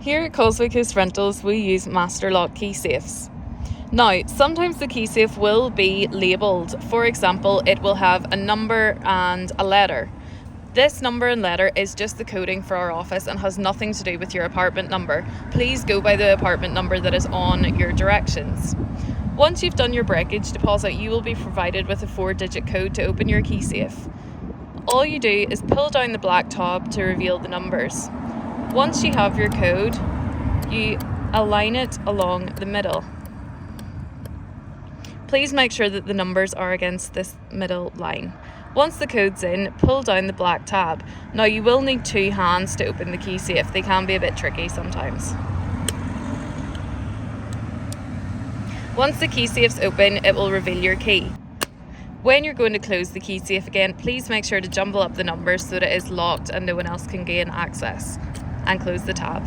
Here at Causeway Rentals, we use master lock key safes. Now, sometimes the key safe will be labelled. For example, it will have a number and a letter. This number and letter is just the coding for our office and has nothing to do with your apartment number. Please go by the apartment number that is on your directions. Once you've done your breakage deposit, you will be provided with a 4-digit code to open your key safe. All you do is pull down the black tab to reveal the numbers. Once you have your code, you align it along the middle. Please make sure that the numbers are against this middle line. Once the code's in, pull down the black tab. Now you will need 2 hands to open the key safe. They can be a bit tricky sometimes. Once the key safe's open, it will reveal your key. When you're going to close the key safe again, please make sure to jumble up the numbers so that it is locked and no one else can gain access, and close the tab.